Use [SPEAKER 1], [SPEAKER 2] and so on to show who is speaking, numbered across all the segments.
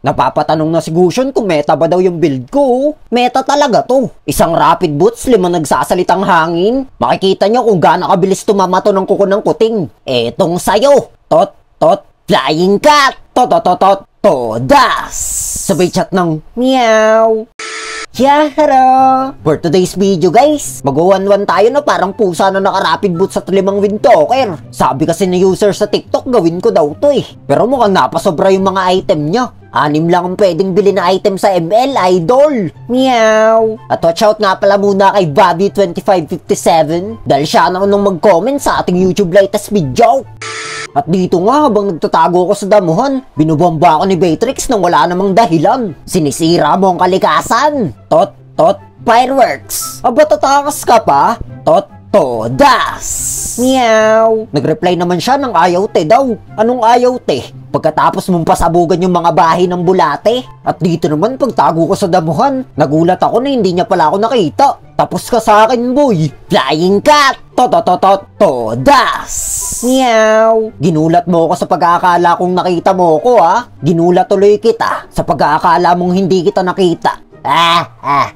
[SPEAKER 1] Napapatanong na si Gusion kung meta ba daw yung build ko. Meta talaga to. Isang rapid boots, 5 nagsasalitang hangin. Makikita nyo kung gaano kabilis tumamato ng kuko ng kuting. Etong sayo. Tot, flying cat. Tot, todas. Sabay chat ng meow. Yahara! For today's video guys, mag-1-1 tayo na parang pusa na naka-rapid boots sa 5 wind talker. Sabi kasi ni user sa TikTok gawin ko daw to eh. Pero mukhang napasobra yung mga item niya. 6 lang ang pwedeng bili na item sa ML, idol. Meow! At watch out nga pala muna kay Bobby2557 dahil siya na unang mag-comment sa ating YouTube latest video. At dito nga habang nagtatago ko sa damuhan, binubomba ako ni Beatrix nang wala namang dahilan. Sinisira mo ang kalikasan. Tot, fireworks. Aba tatakas ka pa? Todas. Meow. Nagreply naman siya ng ayaw te daw. Anong ayaw te? Pagkatapos mong pasabugan yung mga bahay ng bulate. At dito naman pagtago ko sa damuhan, nagulat ako na hindi niya pala ako nakita. Tapos ka sa akin boy. Flying cat. Todas. Meow. Ginulat mo ako sa pag-aakala kong nakita mo ko ha. Ginulat tuloy kita sa pag-aakala mong hindi kita nakita.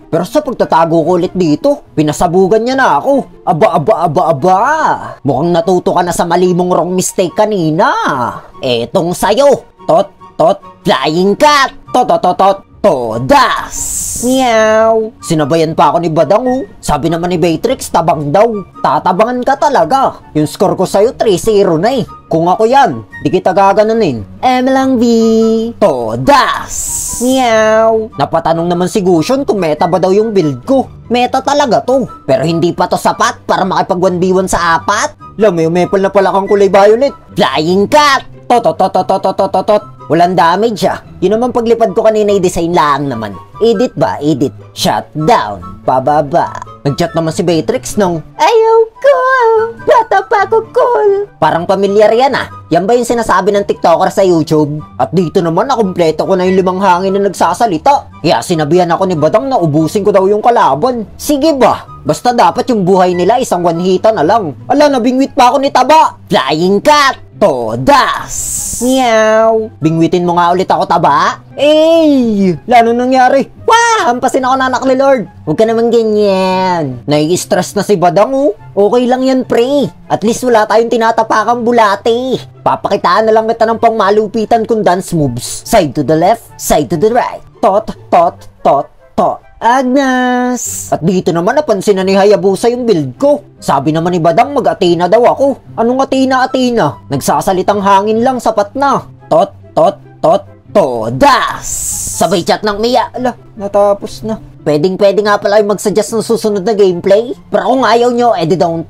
[SPEAKER 1] Pero sa pagtatago ko ulit dito, pinasabugan niya na ako. Aba. Mukhang natuto ka na sa mali mong wrong mistake kanina. Etong sayo. Flying cat. Todas. Meow. Sinabayan pa ako ni Badang. Sabi naman ni Beatrix, tabang daw. Tatabangan ka talaga. Yung score ko sa'yo 3-0 na eh. Kung ako yan, di kita gaganunin. lang B. Todas. Meow. Napatanong naman si Gusion kung meta ba daw yung build ko. Meta talaga to. Pero hindi pa to sapat para makipag 1v1 sa 4. Maple na pala kang kulay violet. Flying cat. Walang damage ah. Yun naman paglipad ko kanina i-design lang naman. Edit ba? Edit. Shutdown. Pababa. Nag-chat naman si Beatrix nung ayaw ko. Bata pa ako cool. Parang pamilyar yan ah. Yan ba yung sinasabi ng TikToker sa YouTube? At dito naman nakumpleto ko na yung 5 hangin na nagsasalita. Kaya sinabihan ako ni Badang na ubusin ko daw yung kalaban. Sige ba? Basta dapat yung buhay nila isang one-hitan na lang. Ala, nabingwit pa ako ni Taba. Flying cat. Todas. Meow. Bingwitin mo nga ulit ako, Taba. Lalo nangyari. Hampasin ako nanak ni Lord. Huwag ka naman ganyan. Nai-stress na si Badang oh. Okay lang yan pre. At least wala tayong tinatapakang bulate. Papakitaan na lang kita ng pangmalupitan kong dance moves. Side to the left, side to the right. Tot. Agnes! At dito naman napansin na ni Hayabusa yung build ko. Sabi naman ni Badang mag-Athena daw ako. Anong Athena? Nagsasalitang hangin lang sapat na. Todas! Sabay chat ng Mia. Ala, natapos na. Pwedeng nga pala yung mag-suggest ng susunod na gameplay. Pero kung ayaw nyo, edi don't.